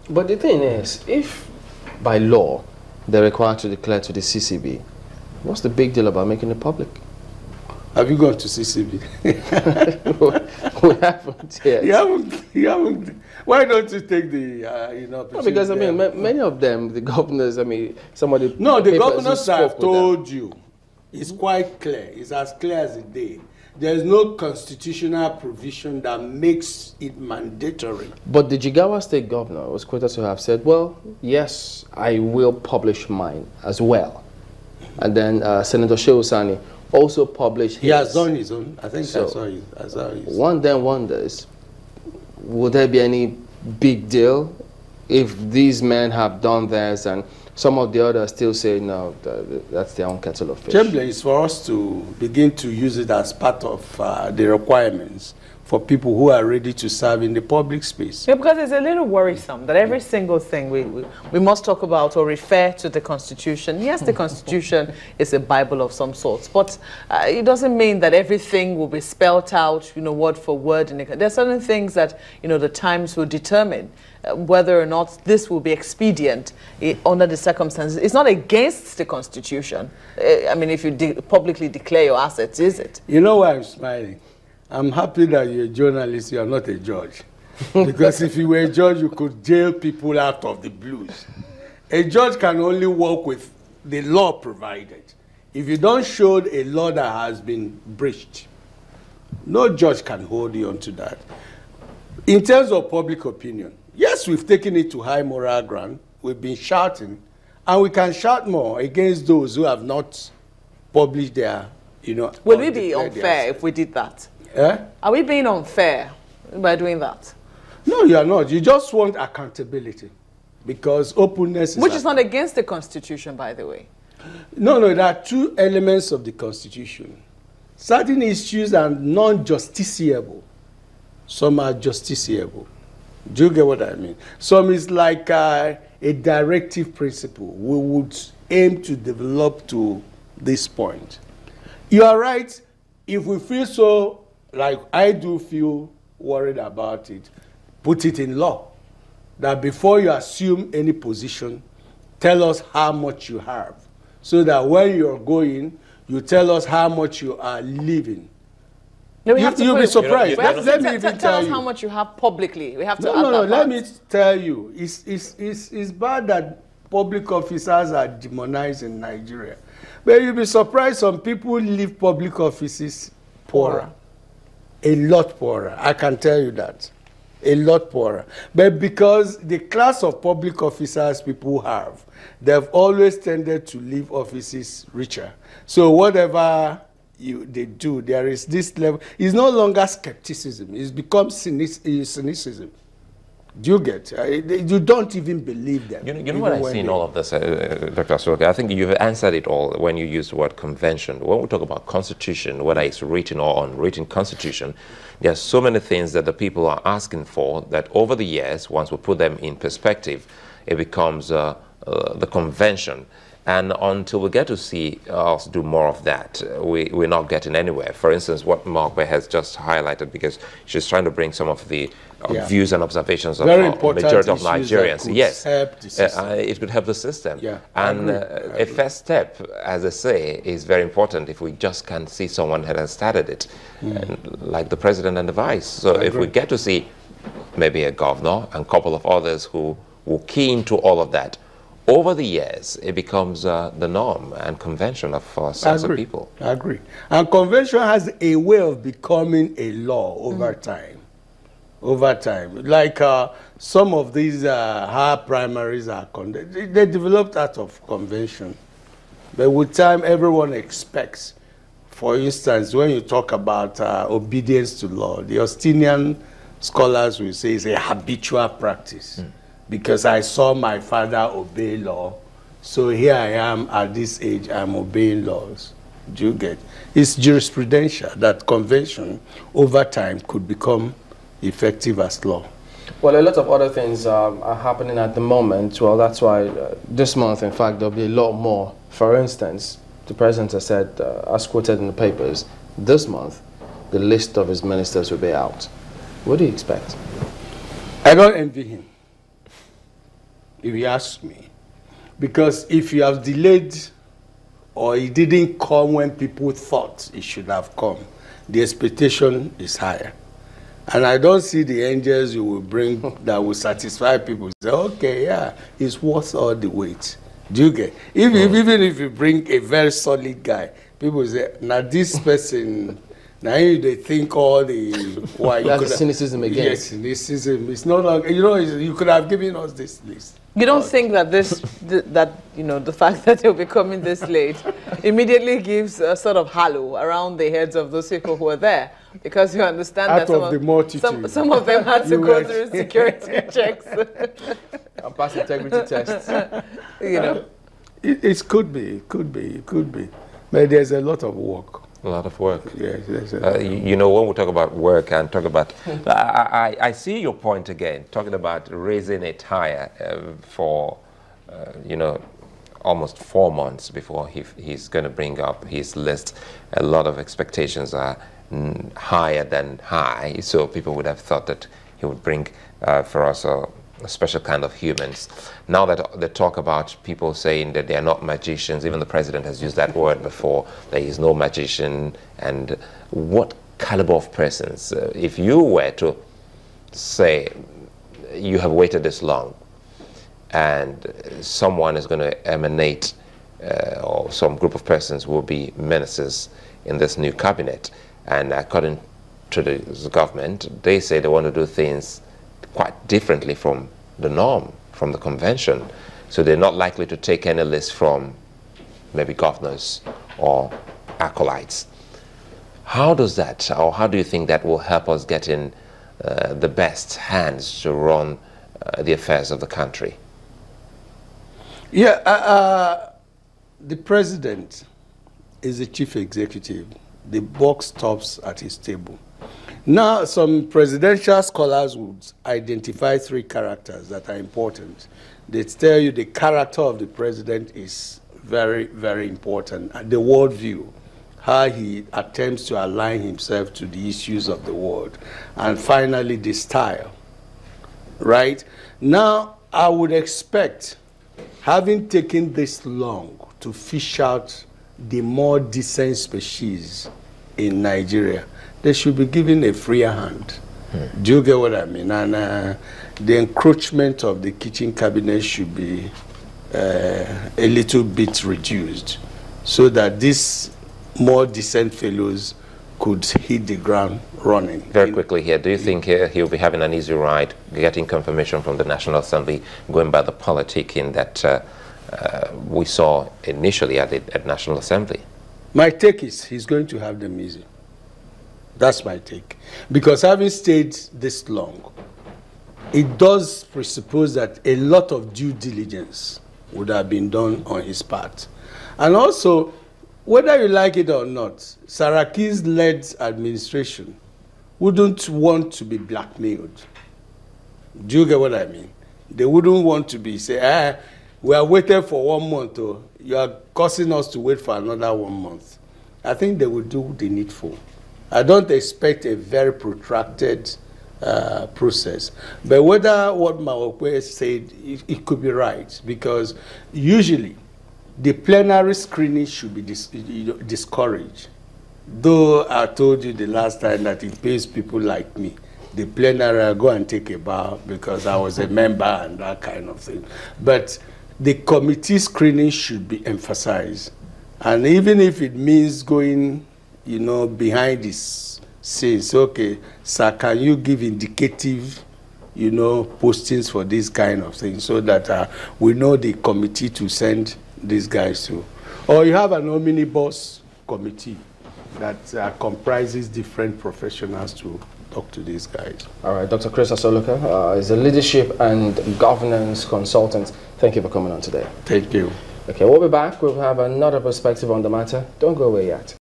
But the thing is, if by law they're required to declare to the CCB, what's the big deal about making it public? Have you gone to CCB? We haven't yet. You haven't. Why don't you take the, No, because, I mean, many of them, the governors, I mean, some of the... No, the governors have told you. It's quite clear. It's as clear as the day. There is no constitutional provision that makes it mandatory. But the Jigawa state governor was quoted to have said, well, yes, I will publish mine as well. And then Senator Shehu Sani also published his. He has done his own. I think so, I saw his. One then wonders, would there be any big deal if these men have done theirs and some of the others still say, no, that's their own kettle of fish? Chamberlain is for us to begin to use it as part of the requirements for people who are ready to serve in the public space. Yeah, because it's a little worrisome that every single thing we must talk about or refer to the Constitution. Yes, the Constitution is a Bible of some sorts, but it doesn't mean that everything will be spelled out, word for word. There are certain things that, the times will determine whether or not this will be expedient under the circumstances. It's not against the Constitution. I mean, if you publicly declare your assets, is it? You know why I'm smiling? I'm happy that you're a journalist, you are not a judge. Because if you were a judge, you could jail people out of the blues. A judge can only work with the law provided. If you don't show a law that has been breached, no judge can hold you onto that. In terms of public opinion, yes, we've taken it to high moral ground. We've been shouting, and we can shout more against those who have not published their, Will we be unfair if we did that? Eh? Are we being unfair by doing that? No, you are not. You just want accountability because openness is... Which is not against the Constitution, by the way. No, there are two elements of the Constitution. Certain issues are non-justiciable. Some are justiciable. Do you get what I mean? Some is like a directive principle. We would aim to develop to this point. You are right. If we feel so, like I do feel worried about it, put it in law. That before you assume any position, tell us how much you have. So that when you're going, you tell us how much you are leaving. No, you'll be surprised. Let me even tell us you. how much you have publicly. We have to No, let me tell you. It's bad that public officers are demonized in Nigeria. But you'll be surprised some people leave public offices poorer. A lot poorer. I can tell you that. A lot poorer. But because the class of public officers people have, they've always tended to leave offices richer. So whatever they do, there is this level. It's no longer skepticism. It's become cynicism. Do you get? You don't even believe them. You know what I see in all of this, Dr. Asoke? I think you've answered it all when you use the word convention. When we talk about constitution, whether it's written or unwritten constitution, there are so many things that the people are asking for that over the years, once we put them in perspective, it becomes the convention. And until we get to see us do more of that, we're not getting anywhere. For instance, what Markwe has just highlighted, because she's trying to bring some of the views and observations of the majority of Nigerians. Yes, it could help the system. Yeah, and a first step, as I say, is very important if we just can see someone that has started it, and, like the president and the vice. So if we get to see maybe a governor and a couple of others who will key into all of that, over the years, it becomes the norm and convention of sense of people. I agree. And convention has a way of becoming a law over time. Over time. Like some of these higher primaries are they developed out of convention. But with time, everyone expects. For instance, when you talk about obedience to law, the Augustinian scholars will say it's a habitual practice. Because I saw my father obey law, so here I am at this age, I'm obeying laws. Do you get? It's jurisprudential that convention over time could become effective as law. Well, a lot of other things are happening at the moment. Well, that's why this month, in fact, there'll be a lot more. For instance, the president has said, as quoted in the papers, this month, the list of his ministers will be out. What do you expect? I don't envy him. if you ask me. Because if you have delayed or it didn't come when people thought it should have come, the expectation is higher. And I don't see the angels you will bring that will satisfy people. Say, okay, yeah, it's worth all the wait. Do you get? Even if you bring a very solid guy, people say, now this person, now they think all the... Why That's the cynicism again. Yes, cynicism. It's not like, you know, you could have given us this list. You don't think that the fact that they'll be coming this late immediately gives a sort of halo around the heads of those people who are there? Because you understand that some of them had to go through security checks. And pass integrity tests. You know. It could be. But there's a lot of work. A lot of work. Yes, you know, when we talk about work and talk about, I see your point again, talking about raising it higher for, you know, almost 4 months before he's going to bring up his list. A lot of expectations are higher than high, so people would have thought that he would bring for us a special kind of humans. Now that they talk about people saying that they are not magicians, even the president has used that word before, there is no magician, and what caliber of persons, if you were to say you have waited this long and someone is going to emanate or some group of persons will be ministers in this new cabinet, and according to the government, they say they want to do things quite differently from the norm, from the convention. So they're not likely to take any list from maybe governors or acolytes. How does that, or how do you think that will help us get in the best hands to run the affairs of the country? Yeah, the president is the chief executive. The buck stops at his table. Now, some presidential scholars would identify 3 characters that are important. They tell you the character of the president is very, very important, and the worldview, how he attempts to align himself to the issues of the world, and finally the style, right? Now, I would expect, having taken this long to fish out the more decent species in Nigeria, they should be given a freer hand. Do you get what I mean? And the encroachment of the kitchen cabinet should be a little bit reduced so that these more decent fellows could hit the ground running. Very quickly here, do you think he'll be having an easy ride, getting confirmation from the National Assembly, going by the politicking that we saw initially at National Assembly? My take is he's going to have them easy. That's my take. Because having stayed this long, it does presuppose that a lot of due diligence would have been done on his part. And also, whether you like it or not, Saraki's led administration wouldn't want to be blackmailed. Do you get what I mean? They wouldn't want to be, say, we are waiting for 1 month, or you are causing us to wait for another 1 month. I think they will do the needful. I don't expect a very protracted process. But whether what Mawokwe said, it could be right, because usually the plenary screening should be discouraged. Though I told you the last time that it pays people like me. The plenary, I go and take a bow because I was a member and that kind of thing. But the committee screening should be emphasized. And even if it means going, you know, behind the scenes, okay, sir, can you give indicative, you know, postings for this kind of thing so that we know the committee to send these guys to. Or you have an omnibus committee that comprises different professionals to talk to these guys. All right, Dr. Chris Asoluka is a leadership and governance consultant. Thank you for coming on today. Thank you. Okay, we'll be back. We'll have another perspective on the matter. Don't go away yet.